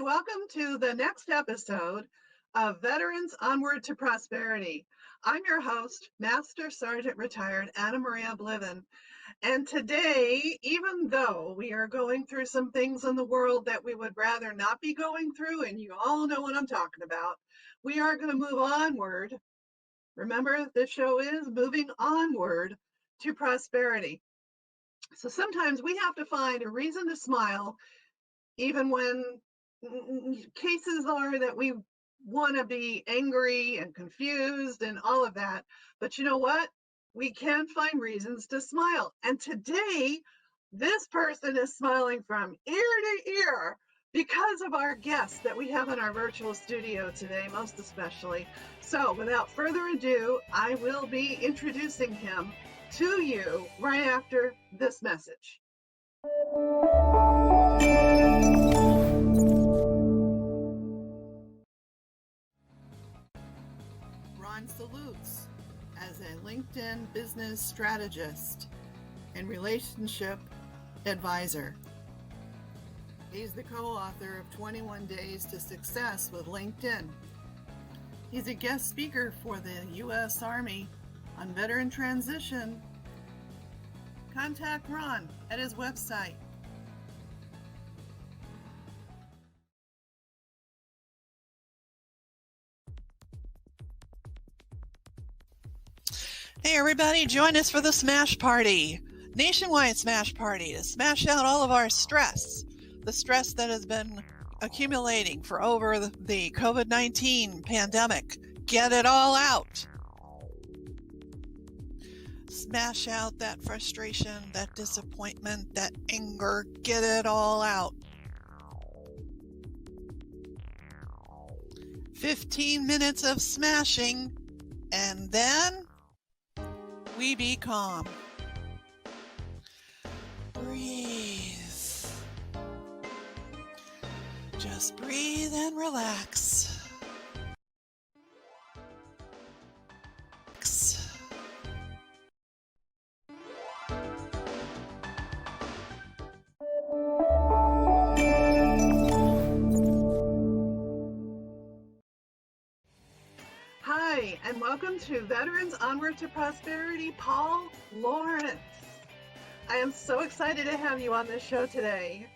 Hi, welcome to the next episode of Veterans Onward to Prosperity. I'm your host, Master Sergeant Retired AnnaMaria Bliven. And today, even though we are going through some things in the world that we would rather not be going through, and you all know what I'm talking about, we are going to move onward. Remember, this show is moving onward to prosperity. So sometimes we have to find a reason to smile even when cases are that we want to be angry and confused and all of that. But you know what? We can find reasons to smile. And today, this person is smiling from ear to ear because of our guests that we have in our virtual studio today, most especially. So without further ado, I will be introducing him to you right after this message. Ron salutes as a LinkedIn business strategist and relationship advisor. He's the co-author of 21 Days to Success with LinkedIn. He's a guest speaker for the U.S. Army on veteran transition. Contact Ron at his website. Hey everybody, join us for the Smash Party, nationwide Smash Party, to smash out all of our stress, the stress that has been accumulating for over the COVID-19 pandemic. Get it all out. Smash out that frustration, that disappointment, that anger. Get it all out. 15 minutes of smashing, and then we be calm. Breathe. Just breathe and relax. Hi, and welcome to Veterans Onward to Prosperity, Paul Lawrence. I am so excited to have you on this show today.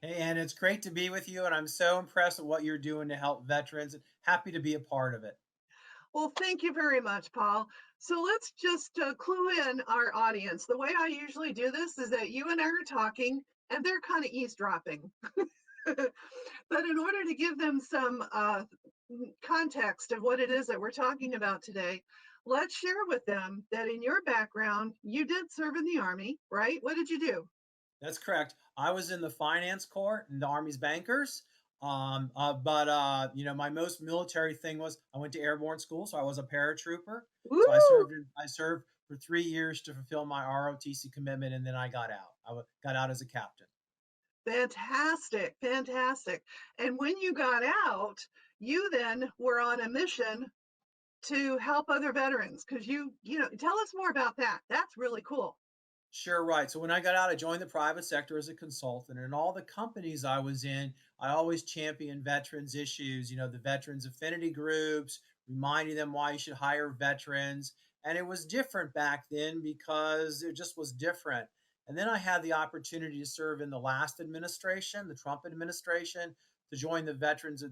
Hey, Anna, it's great to be with you, and I'm so impressed with what you're doing to help veterans, and happy to be a part of it. Well, thank you very much, Paul. So let's just clue in our audience. The way I usually do this is that you and I are talking, and they're kind of eavesdropping. But in order to give them some context of what it is that we're talking about today, let's share with them that in your background, you did serve in the Army, right? What did you do? That's correct. I was in the finance corps and the Army's bankers. But my most military thing was I went to airborne school, so I was a paratrooper. Woo! So I served for 3 years to fulfill my ROTC commitment, and then I got out. Got out as a captain. Fantastic, fantastic. And when you got out, you then were on a mission to help other veterans because tell us more about that. That's really cool. Sure, right. So when I got out, I joined the private sector as a consultant. And in all the companies I was in, I always championed veterans issues, the veterans affinity groups, reminding them why you should hire veterans. And it was different back then because it just was different. And then I had the opportunity to serve in the last administration, the Trump administration, to join the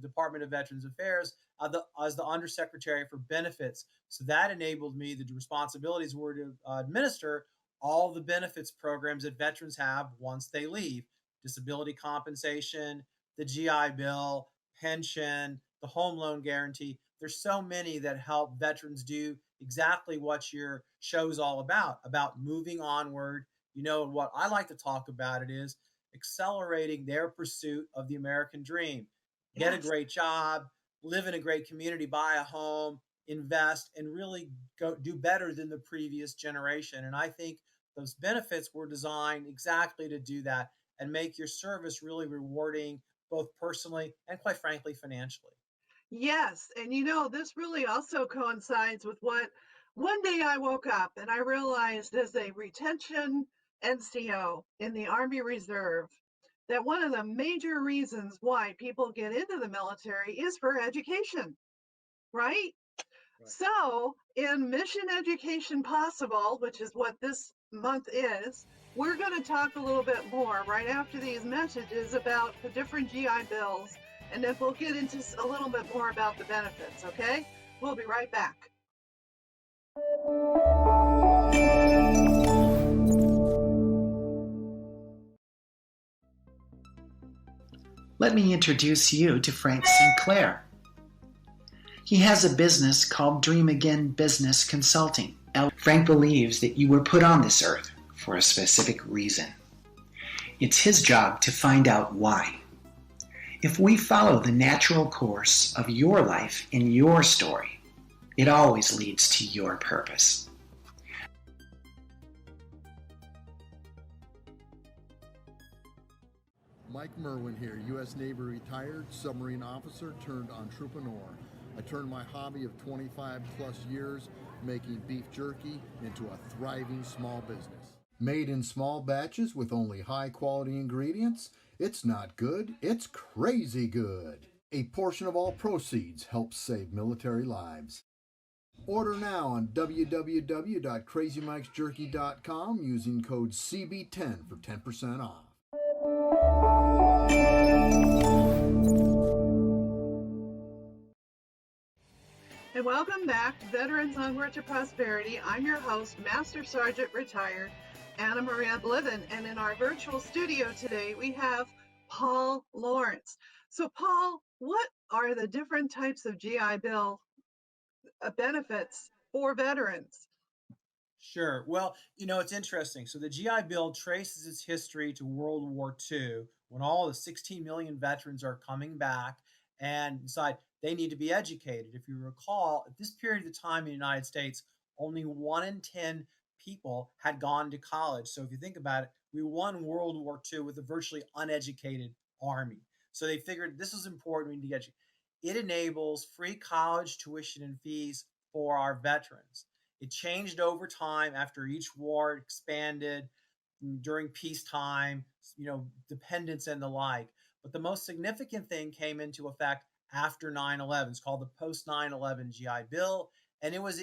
Department of Veterans Affairs as the Undersecretary for Benefits. So that enabled me, the responsibilities were to administer all the benefits programs that veterans have once they leave: disability compensation, the GI Bill, pension, the home loan guarantee. There's so many that help veterans do exactly what your show's all about moving onward. What I like to talk about it is accelerating their pursuit of the American dream. Get a Yes. great job, live in a great community, buy a home, invest, and really go do better than the previous generation. And I think those benefits were designed exactly to do that and make your service really rewarding, both personally and, quite frankly, financially. Yes. And this really also coincides with what one day I woke up and I realized as a retention NCO in the Army Reserve that one of the major reasons why people get into the military is for education, right? Right. So, in Mission Education Possible, which is what this month is, we're going to talk a little bit more right after these messages about the different GI Bills, and then we'll get into a little bit more about the benefits, okay? We'll be right back. Let me introduce you to Frank Sinclair. He has a business called Dream Again Business Consulting. Frank believes that you were put on this earth for a specific reason. It's his job to find out why. If we follow the natural course of your life and your story, it always leads to your purpose. Mike Merwin here, U.S. Navy retired submarine officer turned entrepreneur. I turned my hobby of 25 plus years making beef jerky into a thriving small business. Made in small batches with only high quality ingredients, it's not good, it's crazy good. A portion of all proceeds helps save military lives. Order now on www.crazymikesjerky.com using code CB10 for 10% off. And welcome back to Veterans Onward to Prosperity. I'm your host, Master Sergeant Retired AnnaMaria Bliven, and in our virtual studio today we have Paul Lawrence. So Paul, what are the different types of GI Bill benefits for veterans? Sure. Well, it's interesting. So the GI Bill traces its history to World War II, when all the 16 million veterans are coming back and decide they need to be educated. If you recall, at this period of time in the United States, only 1 in 10 people had gone to college. So if you think about it, we won World War II with a virtually uneducated army. So they figured this is important. We need to get you. It enables free college tuition and fees for our veterans. It changed over time after each war expanded during peacetime, dependence and the like. But the most significant thing came into effect after 9/11. It's called the post 9/11 GI Bill, and it was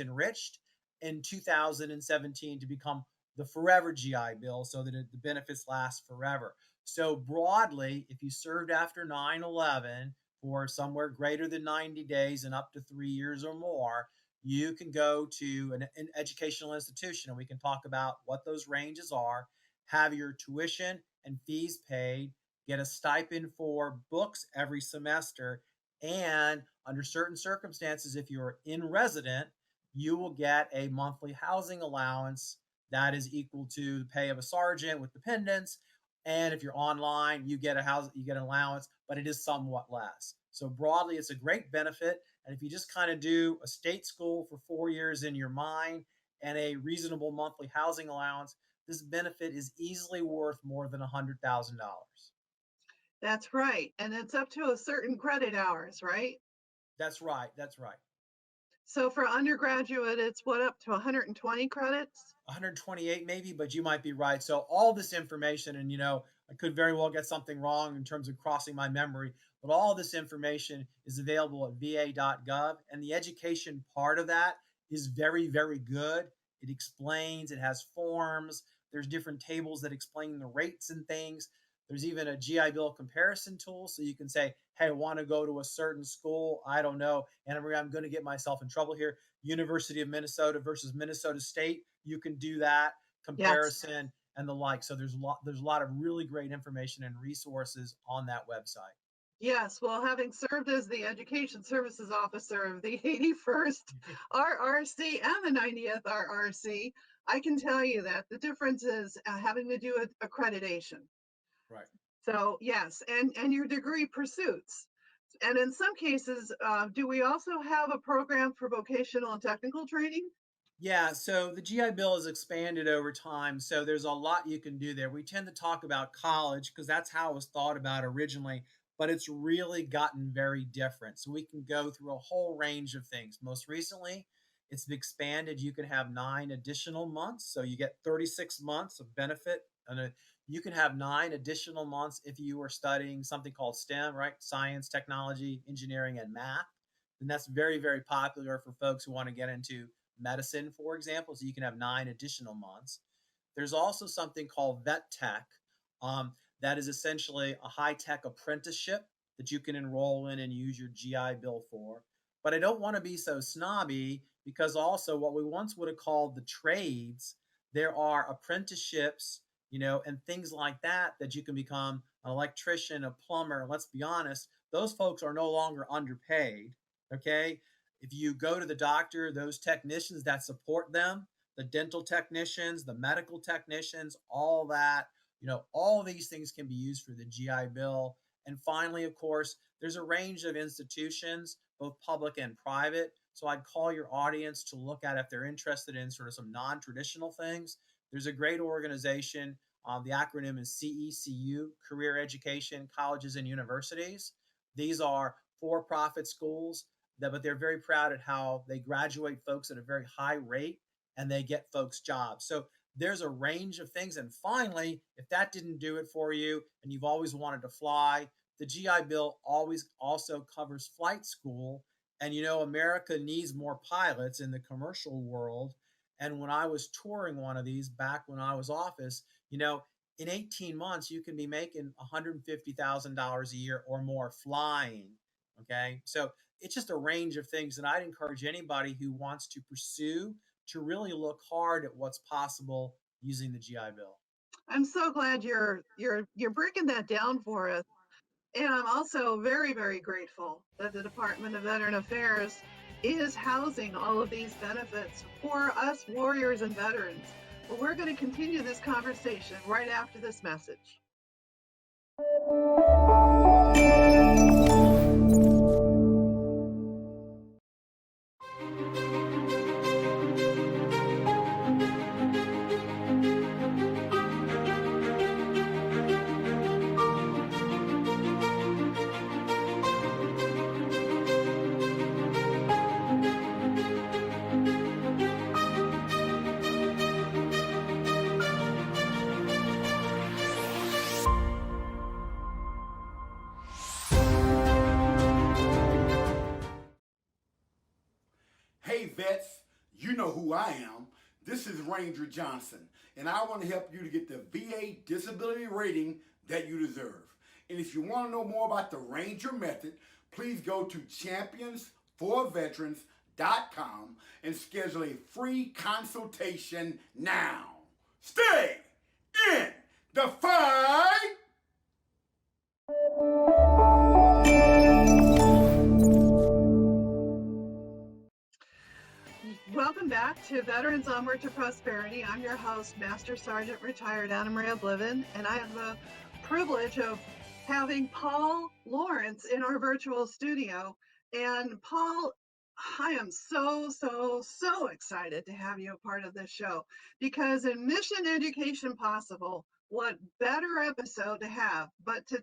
enriched in 2017 to become the forever GI Bill, so that the benefits last forever. So broadly, if you served after 9/11 for somewhere greater than 90 days and up to 3 years or more, you can go to an educational institution, and we can talk about what those ranges are, have your tuition and fees paid, get a stipend for books every semester, and under certain circumstances, if you're in resident, you will get a monthly housing allowance that is equal to the pay of a sergeant with dependents. And if you're online, you get an allowance, but it is somewhat less. So broadly, it's a great benefit. And if you just kind of do a state school for 4 years in your mind and a reasonable monthly housing allowance, this benefit is easily worth more than $100,000. That's right. And it's up to a certain credit hours, right? That's right. That's right. So for undergraduate, it's what, up to 120 credits? 128 maybe, but you might be right. So all this information, and I could very well get something wrong in terms of crossing my memory, but all this information is available at va.gov, and the education part of that is very, very good. It explains, it has forms, there's different tables that explain the rates and things. There's even a GI Bill comparison tool, so you can say, hey, I want to go to a certain school. I don't know, AnnaMaria, I'm going to get myself in trouble here. University of Minnesota versus Minnesota State. You can do that comparison. Yes. And the like. So there's a lot of really great information and resources on that website. Yes, well, having served as the Education Services Officer of the 81st RRC and the 90th RRC, I can tell you that the difference is having to do with accreditation. Right. So yes, and your degree pursuits. And in some cases, do we also have a program for vocational and technical training? Yeah, so the GI Bill has expanded over time, so there's a lot you can do there. We tend to talk about college because that's how it was thought about originally, but it's really gotten very different. So we can go through a whole range of things. Most recently, it's expanded. You can have 9 additional months, so you get 36 months of benefit, and You can have 9 additional months if you are studying something called STEM, right? Science, technology, engineering, and math. And that's very, very popular for folks who want to get into medicine, for example. So you can have 9 additional months. There's also something called Vet Tech. That is essentially a high-tech apprenticeship that you can enroll in and use your GI Bill for. But I don't want to be so snobby, because also what we once would have called the trades, there are apprenticeships, and things like that that you can become an electrician, a plumber. Let's be honest, those folks are no longer underpaid. Okay. If you go to the doctor, those technicians that support them, the dental technicians, the medical technicians, all that, all these things can be used for the GI Bill. And finally, of course, there's a range of institutions, both public and private. So I'd call your audience to look at if they're interested in sort of some non-traditional things. There's a great organization. The acronym is CECU, Career Education, Colleges and Universities. These are for-profit schools, but they're very proud at how they graduate folks at a very high rate and they get folks jobs. So there's a range of things. And finally, if that didn't do it for you and you've always wanted to fly, the GI Bill always also covers flight school. And America needs more pilots in the commercial world. And when I was touring one of these back when I was office, in 18 months, you can be making $150,000 a year or more flying. Okay. So it's just a range of things. And I'd encourage anybody who wants to pursue to really look hard at what's possible using the GI Bill. I'm so glad you're breaking that down for us. And I'm also very, very grateful that the Department of Veteran Affairs is housing all of these benefits for us warriors and veterans. But we're going to continue this conversation right after this message. Hey vets, you know who I am. This is Ranger Johnson, and I want to help you to get the VA disability rating that you deserve. And if you want to know more about the Ranger method, please go to championsforveterans.com and schedule a free consultation now. Stay in the fight! Welcome back to Veterans Onward to Prosperity. I'm your host, Master Sergeant Retired AnnaMaria Bliven, and I have the privilege of having Paul Lawrence in our virtual studio. And Paul, I am so excited to have you a part of this show, because in Mission Education Possible, what better episode to have but to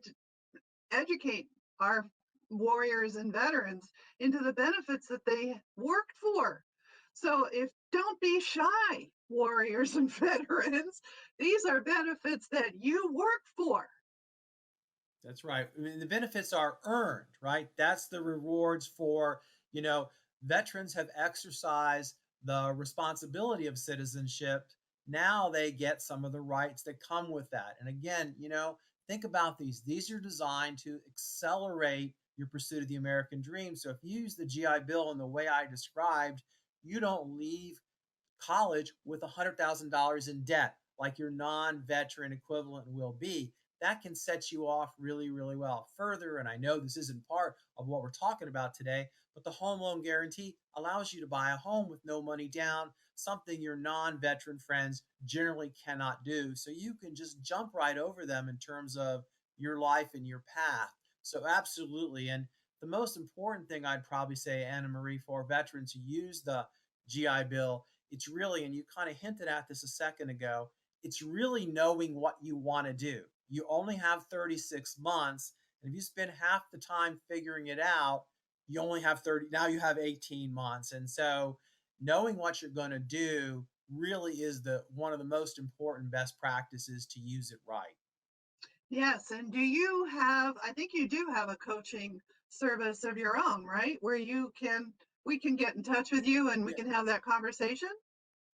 educate our warriors and veterans into the benefits that they worked for. So don't be shy, warriors and veterans. These are benefits that you work for. That's right. I mean, the benefits are earned, right? That's the rewards for, veterans have exercised the responsibility of citizenship. Now they get some of the rights that come with that. And again, think about these. These are designed to accelerate your pursuit of the American dream. So if you use the GI Bill in the way I described, you don't leave college with $100,000 in debt like your non-veteran equivalent will be. That can set you off really, really well. Further, and I know this isn't part of what we're talking about today, but the home loan guarantee allows you to buy a home with no money down, something your non-veteran friends generally cannot do. So you can just jump right over them in terms of your life and your path. So absolutely. And the most important thing I'd probably say, AnnaMaria, for veterans who use the GI Bill, it's really, and you kind of hinted at this a second ago, it's really knowing what you want to do. You only have 36 months. And if you spend half the time figuring it out, you only have 30, now you have 18 months. And so knowing what you're going to do really is one of the most important best practices to use it right. Yes, and do you have, I think you do have a coaching service of your own, right? Where we can get in touch with you and we Yeah. can have that conversation?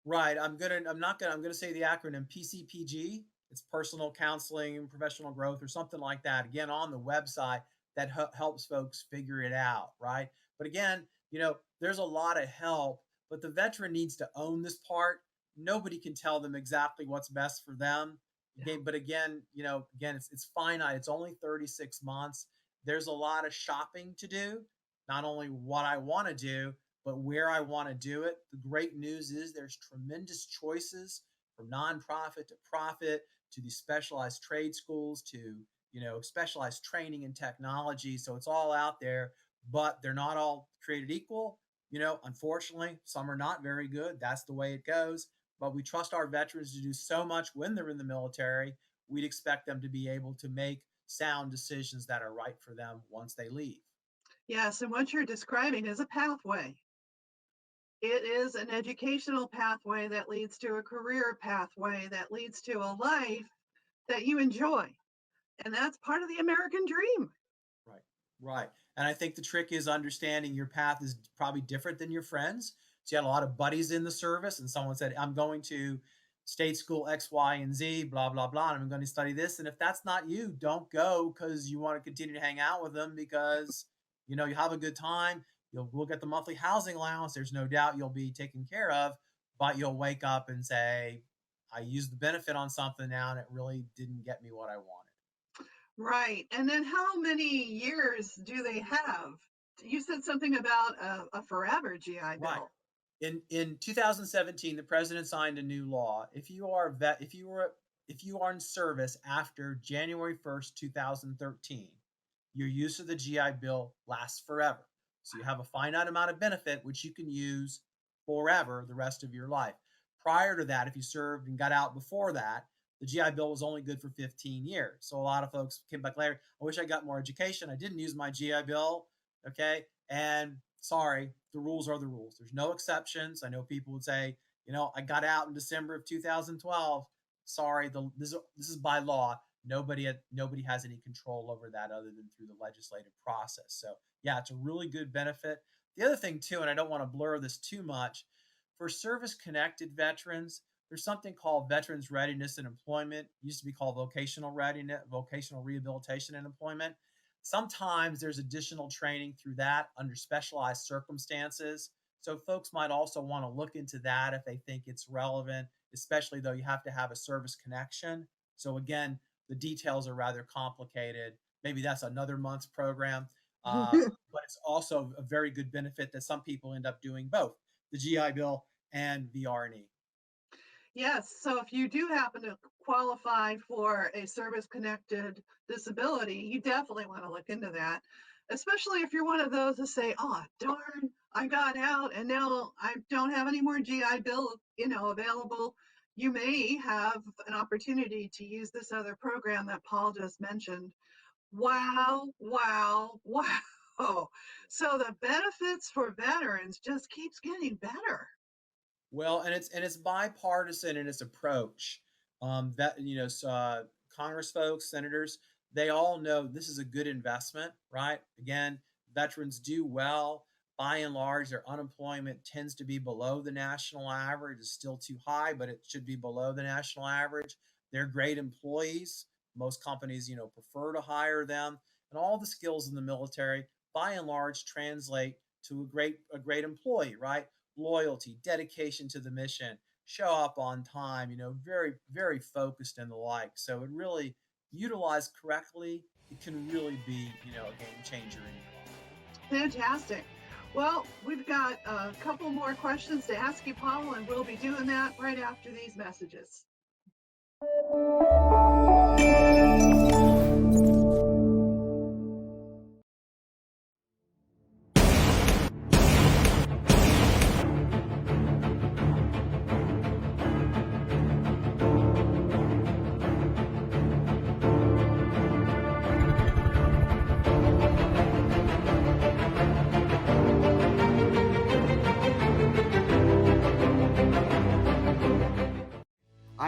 Right. I'm going to say the acronym PCPG. It's personal counseling and professional growth or something like that. Again, on the website that helps folks figure it out. Right. But again, there's a lot of help, but the veteran needs to own this part. Nobody can tell them exactly what's best for them. Yeah. But again, it's finite. It's only 36 months. There's a lot of shopping to do, not only what I want to do, but where I want to do it. The great news is there's tremendous choices from nonprofit to profit to these specialized trade schools to, specialized training and technology. So it's all out there, but they're not all created equal. Unfortunately, some are not very good. That's the way it goes. But we trust our veterans to do so much when they're in the military. We'd expect them to be able to make sound decisions that are right for them once they leave. Yes, and what you're describing is a pathway. It is an educational pathway that leads to a career pathway that leads to a life that you enjoy. And that's part of the American dream. Right. And I think the trick is understanding your path is probably different than your friends. So you had a lot of buddies in the service and someone said, I'm going to state school X, Y, and Z, blah, blah, blah, and I'm going to study this. And if that's not you, don't go because you want to continue to hang out with them because, you have a good time. We'll get the monthly housing allowance. There's no doubt you'll be taken care of, but you'll wake up and say, I used the benefit on something now and it really didn't get me what I wanted. Right. And then how many years do they have? You said something about a forever GI Bill. Right. In 2017, the president signed a new law. If you are in service after January 1st, 2013, your use of the GI Bill lasts forever. So you have a finite amount of benefit, which you can use forever the rest of your life. Prior to that, if you served and got out before that, the GI Bill was only good for 15 years. So a lot of folks came back later. I wish I got more education. I didn't use my GI Bill. Okay. And sorry, the rules are the rules. There's no exceptions. I know people would say, I got out in December of 2012. Sorry, this is by law. Nobody has any control over that other than through the legislative process. So yeah, it's a really good benefit. The other thing too, and I don't want to blur this too much, for service-connected veterans, there's something called Veterans Readiness and Employment. It used to be called vocational rehabilitation and employment. Sometimes there's additional training through that under specialized circumstances. So folks might also want to look into that if they think it's relevant, especially though you have to have a service connection. So again, the details are rather complicated. Maybe that's another month's program, but it's also a very good benefit that some people end up doing both the GI Bill and VRNE. Yes. So if you do happen to qualify for a service-connected disability, you definitely want to look into that, especially if you're one of those that say, oh, darn, I got out and now I don't have any more GI Bill, available. You may have an opportunity to use this other program that Paul just mentioned. Wow. So the benefits for veterans just keeps getting better. Well, and it's bipartisan in its approach. Congress folks, senators, they all know this is a good investment, right? Again, veterans do well. By and large, their unemployment tends to be below the national average. It's still too high, but it should be below the national average. They're great employees. Most companies, prefer to hire them. And all the skills in the military, by and large, translate to a great employee, right? Loyalty, dedication to the mission, show up on time, very, very focused and the like. So it really, utilized correctly, it can really be, a game changer in your life. Fantastic. Well, we've got a couple more questions to ask you, Paul, and we'll be doing that right after these messages.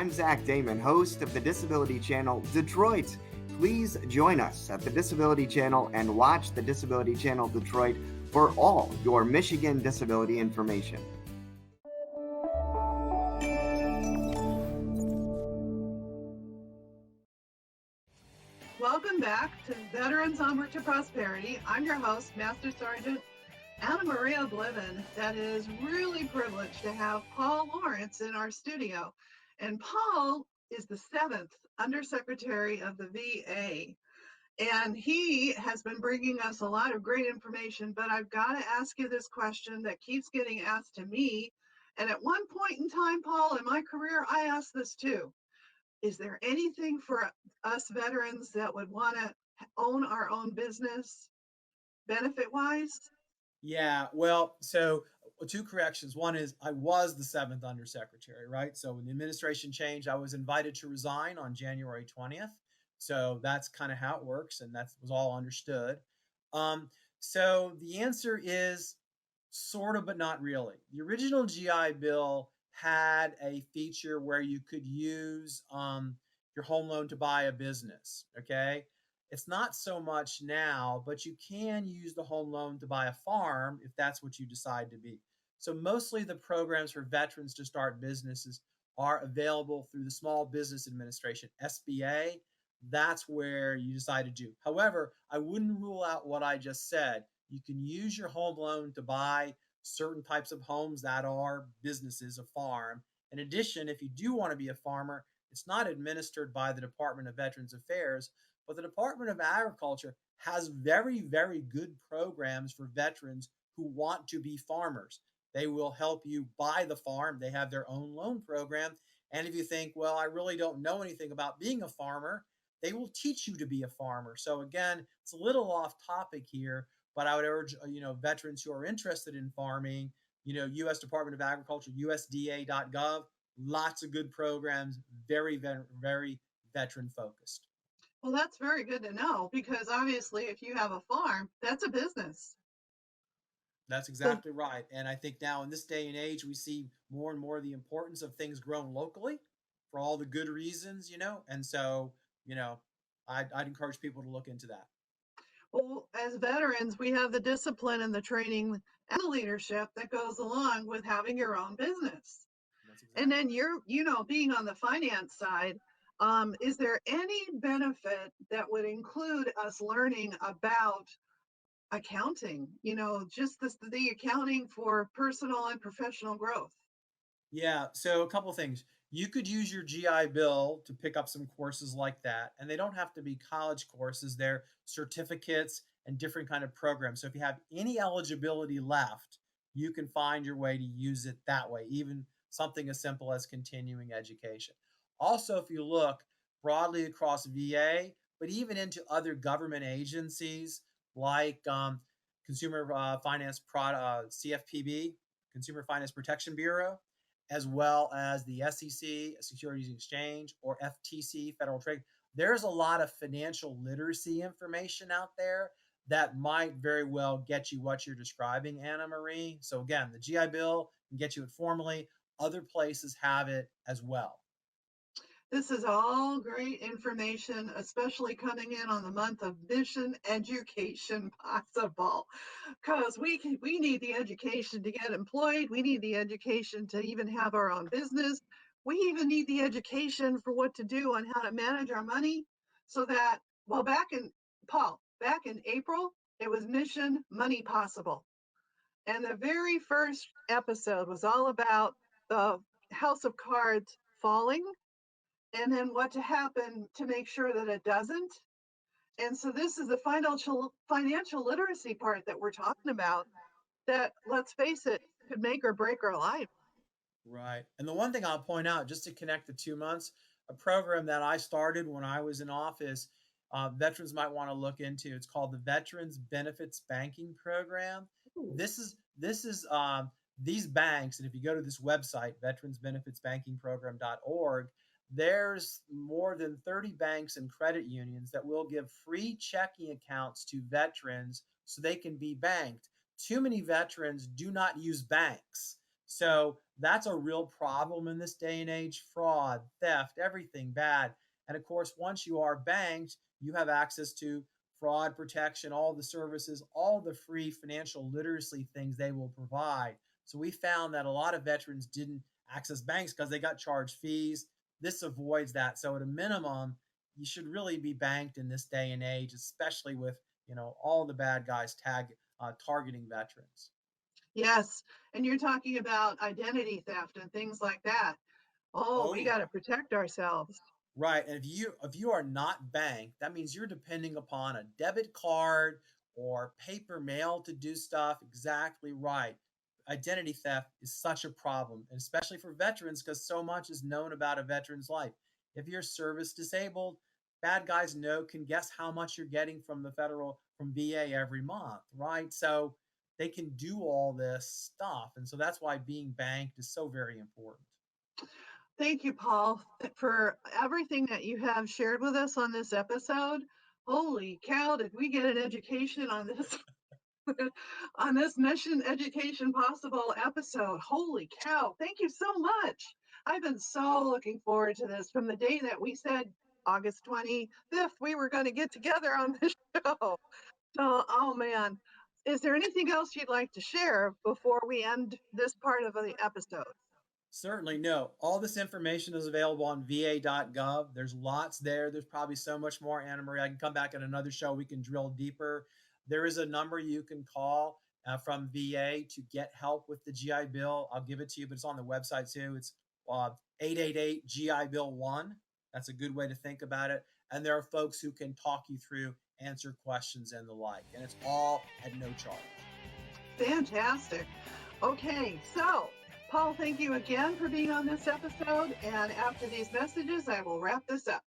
I'm Zach Damon, host of the Disability Channel Detroit. Please join us at the Disability Channel and watch the Disability Channel Detroit for all your Michigan disability information. Welcome back to Veterans Onward to Prosperity. I'm your host, Master Sergeant AnnaMaria Bliven. That is really privileged to have Paul Lawrence in our studio. And Paul is the 7th Undersecretary of the VA. And he has been bringing us a lot of great information, but I've got to ask you this question that keeps getting asked to me. And at one point in time, Paul, in my career, I asked this too. Is there anything for us veterans that would want to own our own business benefit-wise? Yeah, well, so two corrections. One is I was the 7th Undersecretary, right? So when the administration changed, I was invited to resign on January 20th. So that's kind of how it works, and that was all understood. So the answer is sort of, but not really. The original GI Bill had a feature where you could use your home loan to buy a business, okay? It's not so much now, but you can use the home loan to buy a farm if that's what you decide to be. So mostly the programs for veterans to start businesses are available through the Small Business Administration, SBA. That's where you decide to do. However, I wouldn't rule out what I just said. You can use your home loan to buy certain types of homes that are businesses, a farm. In addition, if you do want to be a farmer, it's not administered by the Department of Veterans Affairs, but the Department of Agriculture has very, very good programs for veterans who want to be farmers. They will help you buy the farm. They have their own loan program. And if you think, well, I really don't know anything about being a farmer, they will teach you to be a farmer. So again, it's a little off topic here, but I would urge, veterans who are interested in farming, U.S. Department of Agriculture, USDA.gov, lots of good programs, very, very, very veteran focused. Well, that's very good to know, because obviously if you have a farm, that's a business. That's exactly right. And I think now in this day and age, we see more and more the importance of things grown locally for all the good reasons, and so, I'd encourage people to look into that. Well, as veterans, we have the discipline and the training and the leadership that goes along with having your own business. And then being on the finance side, is there any benefit that would include us learning about accounting, just the accounting for personal and professional growth? Yeah, so a couple of things. You could use your GI Bill to pick up some courses like that, and they don't have to be college courses. They're certificates and different kind of programs. So if you have any eligibility left, you can find your way to use it that way, even something as simple as continuing education. Also, if you look broadly across VA, but even into other government agencies like Consumer Finance CFPB, Consumer Finance Protection Bureau, as well as the SEC, Securities and Exchange, or FTC, Federal Trade. There's a lot of financial literacy information out there that might very well get you what you're describing, AnnaMaria. So again, the GI Bill can get you it formally. Other places have it as well. This is all great information, especially coming in on the month of Mission Education Possible, because we need the education to get employed. We need the education to even have our own business. We even need the education for what to do on how to manage our money, so that, well, back in April, it was Mission Money Possible. And the very first episode was all about the house of cards falling, and then what to happen to make sure that it doesn't. And so this is the financial literacy part that we're talking about, that, let's face it, could make or break our life. Right. And the one thing I'll point out, just to connect the 2 months, a program that I started when I was in office, veterans might want to look into. It's called the Veterans Benefits Banking Program. Ooh. This is these banks, and if you go to this website, veteransbenefitsbankingprogram.org, there's more than 30 banks and credit unions that will give free checking accounts to veterans so they can be banked. Too many veterans do not use banks. So that's a real problem in this day and age: fraud, theft, everything bad. And of course, once you are banked, you have access to fraud protection, all the services, all the free financial literacy things they will provide. So we found that a lot of veterans didn't access banks because they got charged fees. This avoids that. So at a minimum, you should really be banked in this day and age, especially with all the bad guys targeting veterans. Yes. And you're talking about identity theft and things like that. Oh, Oh we yeah. got to protect ourselves. Right. And if you are not banked, that means you're depending upon a debit card or paper mail to do stuff. Exactly right. Identity theft is such a problem, and especially for veterans, because so much is known about a veteran's life. If you're service disabled, bad guys can guess how much you're getting from from VA every month, right? So they can do all this stuff. And so that's why being banked is so very important. Thank you, Paul, for everything that you have shared with us on this episode. Holy cow, did we get an education on this on this Mission Education Possible episode? Holy cow, thank you so much. I've been so looking forward to this from the day that we said August 25th we were going to get together on this show. So, oh man, is there anything else you'd like to share before we end this part of the episode? Certainly, no. All this information is available on va.gov. There's lots there. There's probably so much more, AnnaMaria. I can come back at another show. We can drill deeper. There is a number you can call from VA to get help with the GI Bill. I'll give it to you, but it's on the website too. It's 888 GI Bill 1. That's a good way to think about it. And there are folks who can talk you through, answer questions, and the like. And it's all at no charge. Fantastic. Okay, so Paul, thank you again for being on this episode. And after these messages, I will wrap this up.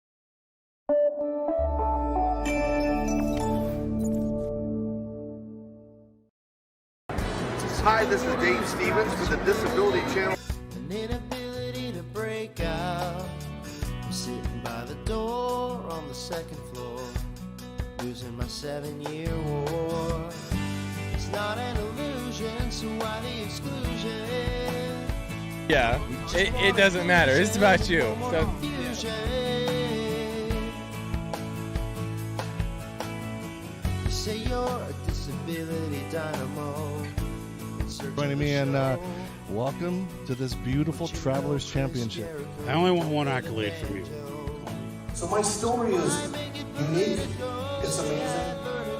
Hi, this is Dave Stevens with the Disability Channel. An inability to break out. I'm sitting by the door on the second floor, losing my 7-year war. It's not an illusion, so why the exclusion? Yeah, it doesn't matter. It's about you. So, you say you're a disability dynamo. Joining me, and welcome to this beautiful Travelers Championship. I only want one accolade from you. So my story is unique, it's amazing,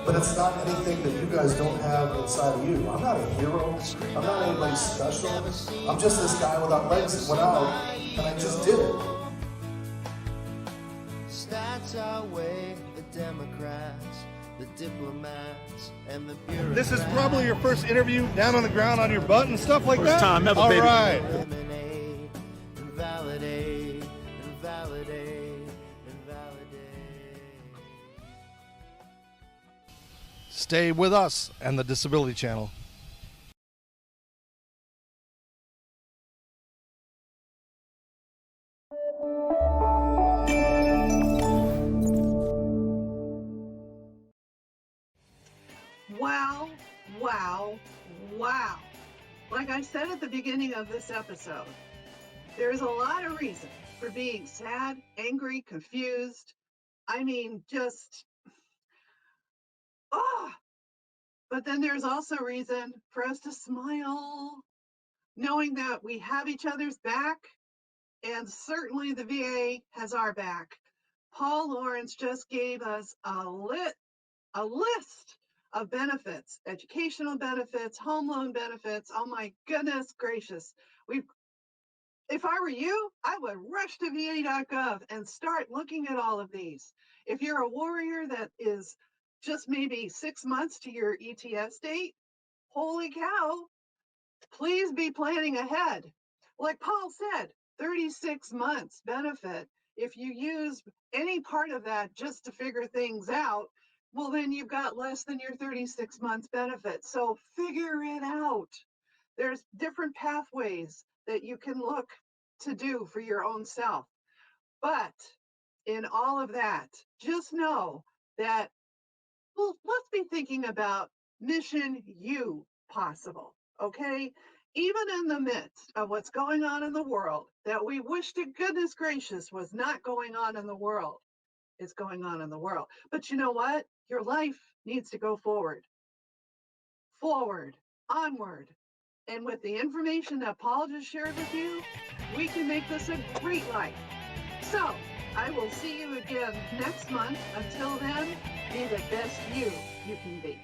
but it's not anything that you guys don't have inside of you. I'm not a hero, I'm not anybody special. I'm just this guy without legs that went out, and I just did it. Stats outweigh the Democrats, the diplomats, and the bureaucrats. This is probably your first interview down on the ground on your butt and stuff like that? First time ever, All baby. right. Eliminate and validate and validate and validate. Stay with us and the Disability Channel. Wow, wow, wow. Like I said at the beginning of this episode, there's a lot of reason for being sad, angry, confused. I mean, just, but then there's also reason for us to smile, knowing that we have each other's back, and certainly the VA has our back. Paul Lawrence just gave us a list of benefits, educational benefits, home loan benefits. Oh my goodness gracious. If I were you, I would rush to va.gov and start looking at all of these. If you're a warrior that is just maybe 6 months to your ETS date, holy cow, please be planning ahead. Like Paul said, 36 months benefit. If you use any part of that just to figure things out, well, then you've got less than your 36 months benefit. So figure it out. There's different pathways that you can look to do for your own self. But in all of that, just know that, well, let's be thinking about Mission U Possible, okay? even in the midst of what's going on in the world that we wish to goodness gracious was not going on in the world, is going on in the world. But you know what? Your life needs to go forward, onward. And with the information that Paul just shared with you, we can make this a great life. So I will see you again next month. Until then, be the best you can be.